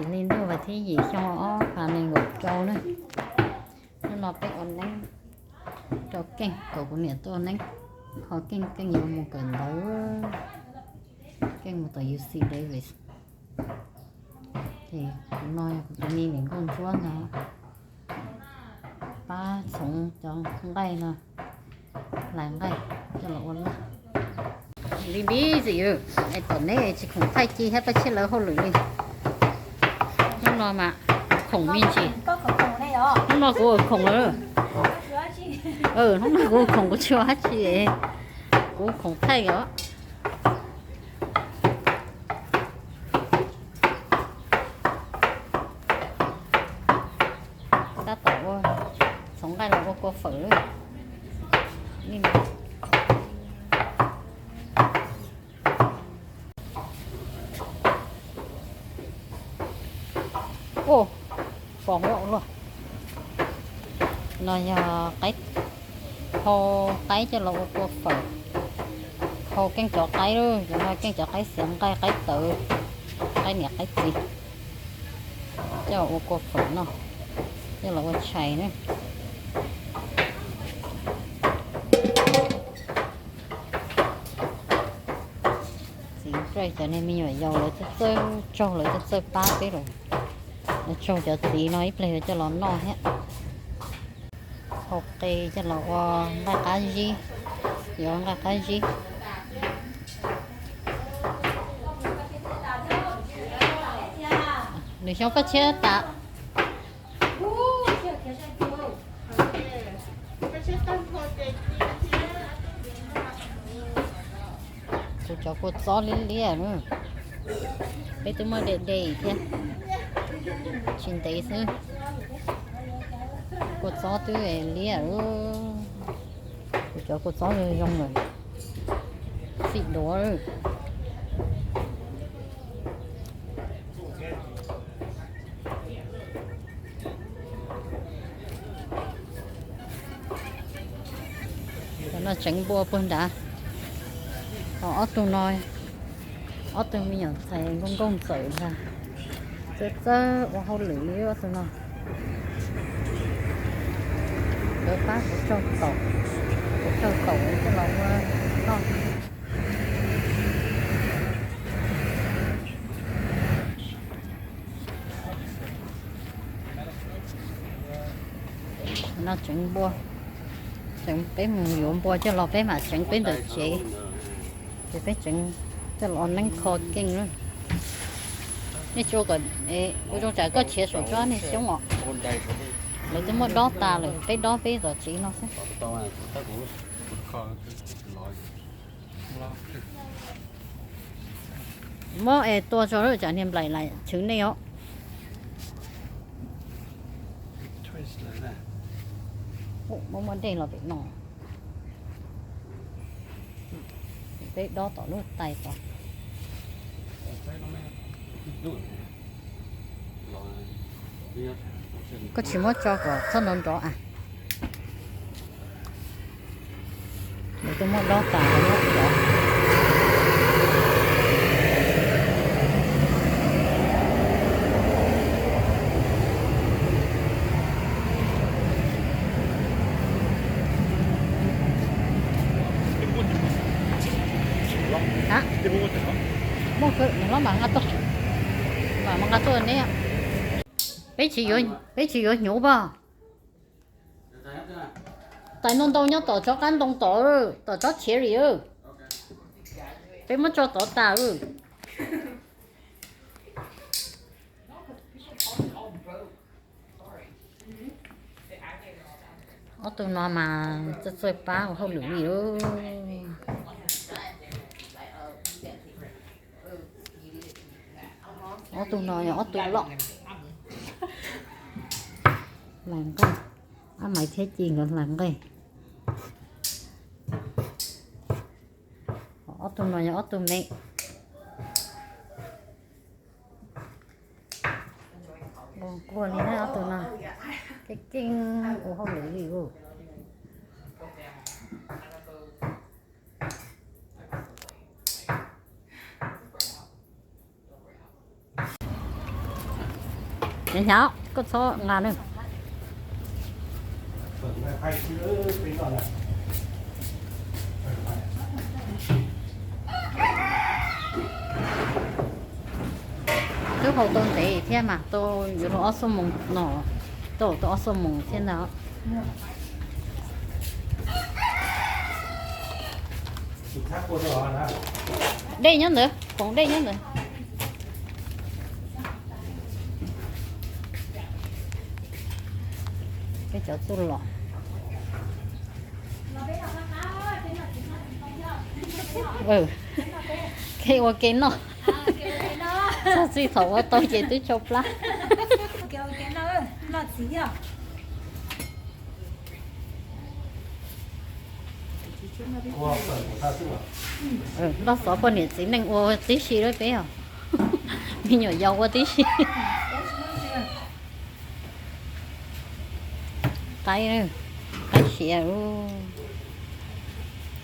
lên đâu và thế gì cho khả năng gột trâu nữa nhưng mà phải ổn đánh cho canh cậu của mẹ tôi đánh họ canh nhiều một cần đó canh một tờ UC Davis thì cũng nói cũng đi mình con chúa nó ba sống cho không đây nè làm đây cho nó ổn là đi bí gì rồi ai tuần này chỉ không thay chi hết bác sĩ lỡ hôn lưỡi nhưng mà khổng minh chị có khổng này đó nhưng mà của khổng nữa nó của khổng của chưa hết chị của khổng thay đó ta tổ sống đây là có phở nhưng ô còn lộ luôn nó cái khô cái cho lộ cô phở khô canh chó cái rồi rồi canh chó cái xém cái tự cái nhạc cái gì cho ô cô phở nó cho lộ chảy nữa rồi cho nên mình phải dầu lại cho lại chơi ba cái rồi cho tí nó ít lên cho nó hết ok cho nó là cái gì giờ là cái gì để cho các chế tạo cho cô gió lên lia nữa bây tôi mới để thế chín tế nữa cô gió tôi lia nữa cho cô gió rồi rong rồi xịn đó rồi nó tránh bua bên đã ở tôi nói ở tôi mới nhận thấy công sự là rất rất hậu lý ở tôi nói đỡ phát của trong tổ cho nó non nó tránh bua chẳng bé mình dùng bò cho lò bé mà chẳng bé được chị thì bé chẳng cho lò nắng kho kinh luôn cái chỗ gần ở trong trái có chia sổ cho này giống ngọ lấy cái món đó ta rồi cái đó bé rồi chị nó sẽ món to cho rồi trả niệm lại trứng này ó mong vấn đề là bị nọ cái đó tỏ luôn tay tỏ có chỉ muốn cho có thân non đó à để tôi muốn đó tả nó đó hả? Mong cứ nó mà ngắt tóc mà ngắt tóc này bé chỉ có nhổ ba tại nông đâu nhớ tỏ cho căn đông tỏ cho chế gì ư bé mất cho tỏ ta ư ở tụi nó mà chơi ba không được gì đâu ở tụi nó ở tụi lọ làm coi mày thế gì còn làm coi ở tụi nó ở tụi mẹ cô này nó ở tụi nó cái kinh của không được gì luôn Để nháo, có số ngàn nữa. Cứ hậu tôn tế thế mà tôi dù nó số mùng nọ tôi số mùng thế nào đây nhá nữa cũng đây nhá nữa cái chỗ tôi lọ cái qua cái nó sao suy thầu ở tôi chỉ tôi chụp lá kêu cái nó gì à nó sợ con này chỉ nên ô tí xí đấy bé à mình nhỏ dầu qua tí xí tay nữa tay xì luôn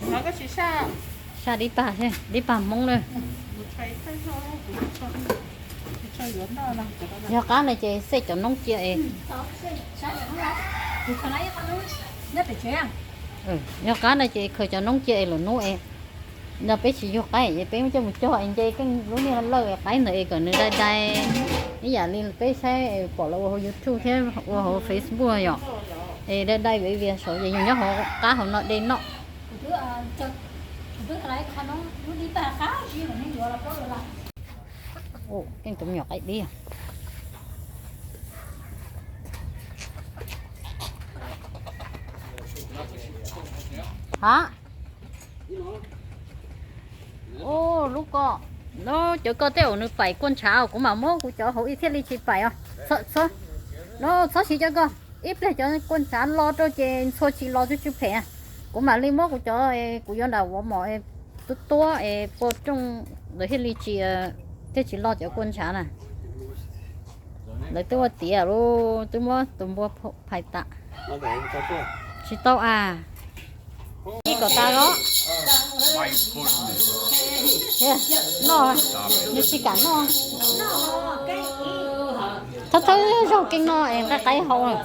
nó có chữ sao xa đi bà thế đi bà mông nữa do cá này chị sẽ cho nông chia do cá này chị khởi cho nông chia là nô em nó bé chỉ vô cái vậy bé cho một chỗ anh chơi cái lúc như lời cái này còn nơi đây đây bây giờ nên bé sẽ bỏ vào YouTube thế vào Facebook rồi thì đây đây bởi vì số gì nhớ họ cá họ nói đến nọ ồ cái tụi nhỏ cái đi à hả ô lúc co nó chỗ co tiêu nó phải con cháo cũng mà mua của chỗ hậu ít thiết đi chỉ phải à sợ nó sợ chỉ cho con ít để cho con cháo lo cho trên số chỉ lo cho chú phải cũng mà đi mua của chỗ của dân đầu của mọi tua bộ trong để hết đi chỉ thế chỉ lo cho con cháo này để tôi tía luôn tôi mua phải tạ chỉ tao à cái của ta đó nó như chỉ cả nó thấy rau kinh nó em ra cái hậu rồi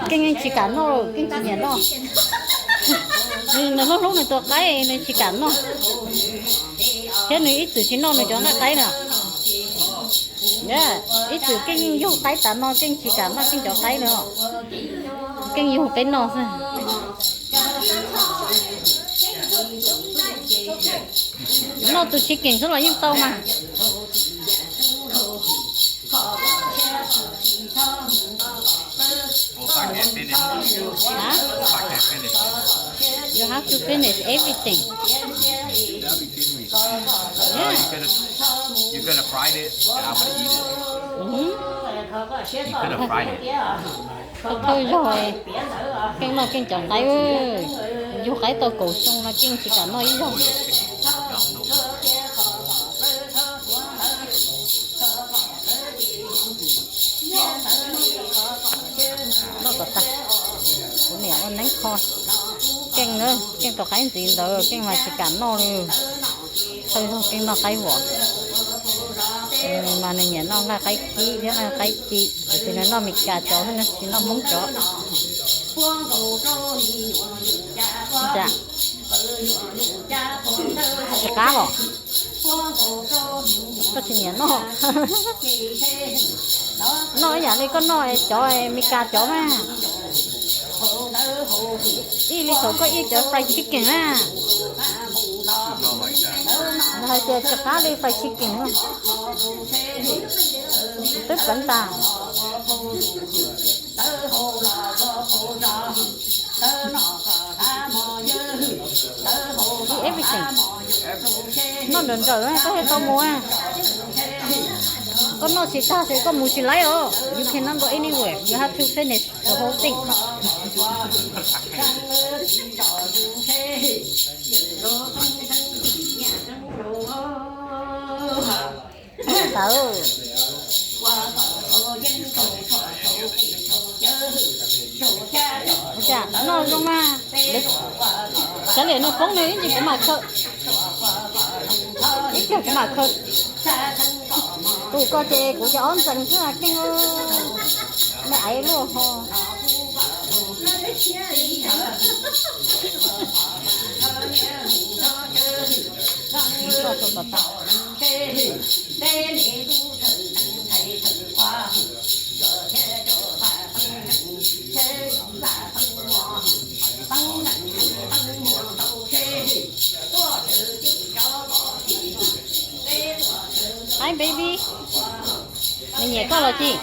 kinh anh chỉ cả nó rồi kinh chỉ nhện nó nó lúc này tôi cái này chỉ cả nó thế này ít từ chỉ nó này cho nó cái nè ít từ kinh dùng tay tán nó kinh chỉ cả nó kinh cho tay nữa kinh dùng cái nó nó tụi chỉ kinh số là những tao mà you have to finish everything. Yeah. You could have fried it, and I would eat it. You could have fried it. Thôi rồi, cái nó kinh chọn tay ơi, vô cái tôi cổ xong là kinh chỉ cả nói rồi. Nó có ta, của mẹ con đánh kho, kinh nữa, kinh có cái gì đó, kinh mà chỉ cả nó rồi, thôi thôi kinh nó cái vỏ. Mà này nhỉ nó là cái chi thế là cái chi thì nó mình cả chó nên thì nó muốn chó dạ cá bỏ có chuyện nhỉ nó nhà đây con nói chó mình cả chó mà đi đi số có ít chó fried chicken à nó hay chơi cho cá đi fried chicken luôn rất cẩn thận everything nó đừng rồi có hay tao mua con nó chỉ ta sẽ có mua chỉ lấy oh you cannot go anywhere you have to finish the whole thing tao chả nó không mà cái này nó không này gì cũng mà khơi ít kiểu cũng mà khơi tụ có chè của cho ổn dần chứ là cái mẹ ấy luôn ho cho tụ tụ Hi baby. Mình nhẹ con là chị.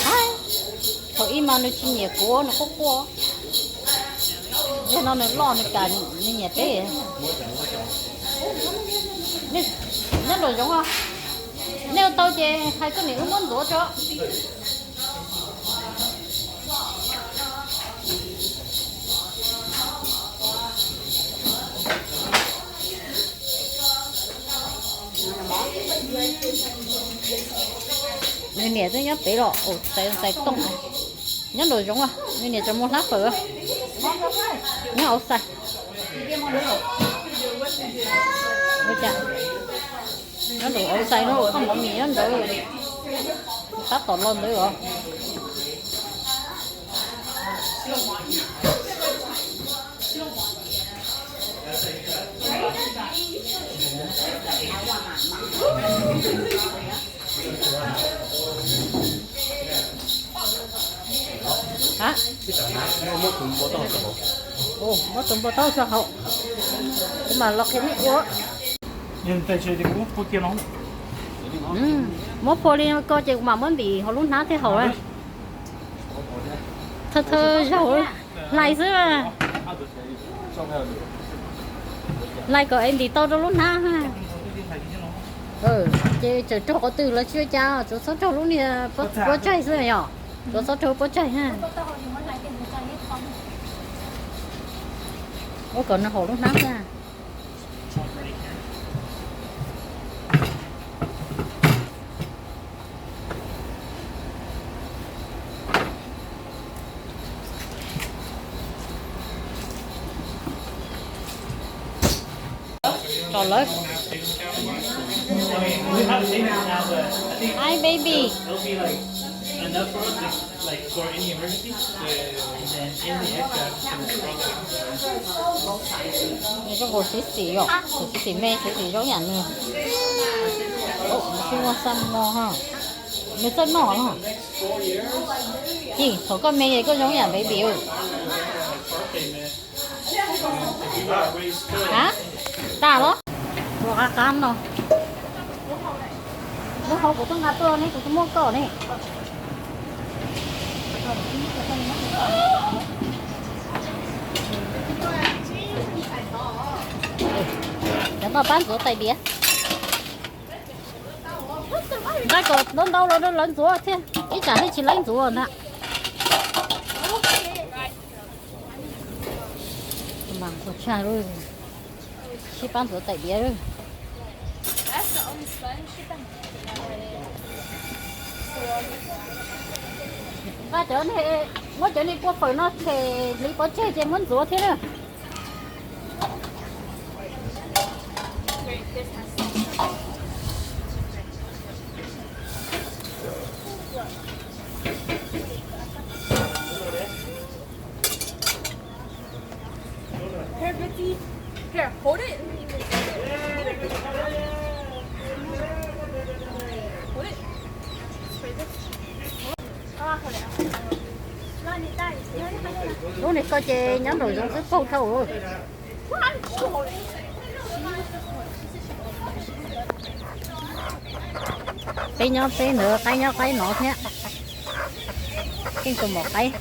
Hi. Thôi im mà nó chỉ nhẹ của nó có của. Giờ nó lo nó cả nó nhẹ thế. Nó đồ giống không? Nếu tao chè hay có những món đồ cho. Nên nè tôi nhớ tí rồi, tay tung này, nhớ đồ giống à, nên nè cho mua lá phở, nhớ ổ xài, được chưa? Nhớ đồ ổ xài nó không có mì nó rồi, tắt tọt luôn đấy rồi. Hả? Ồ, mất tụm bò tao sao hậu? Mà lọc cái này quá. Nhưng tại chơi thì cũng có kia nóng. Mất phô đi coi chị mà muốn bị họ lúc nát thế hậu à? Thơ rau lại chứ à? Lại có em thì tao đâu lúc nát ha? Chị chờ cho có từ là chưa cha, chỗ số cho lúc này bó chay rồi nhở? Chỗ số cho bó chay ha? Ủa còn nó hồ lúc nát ra. Tròn lớn. Hi baby. It'll be like enough for us to, like for any emergency, and then in the extra Này cho cô xí xí rồi, xí xí mê xí xí giống nhận nữa. Ồ, xí hoa xăm ngon ha. Nó rất ngon ha. Gì, thổ con mê này có giống nhận baby ơi. Hả? Ta đó. Mua cá cam rồi. Nó không có ngã tơ này, có mua cỏ này. Để tao bán rửa tay bía. Cái cỏ lớn đâu nó lớn rửa thế. Ít chả thấy chỉ lấy rửa nè. Mà có cha rồi. Chỉ bán rửa tay bía rồi. Ba chỗ này, mỗi chỗ này qua phở nó thì lấy có chơi chơi muốn rửa thế nữa. Here, hold it. Hold it. Lúc này coi chơi nhắn đổi giống cái phô thầu rồi. Cái nhau cái nữa, cái nhau cái nọ thế. Cái cùng một cái.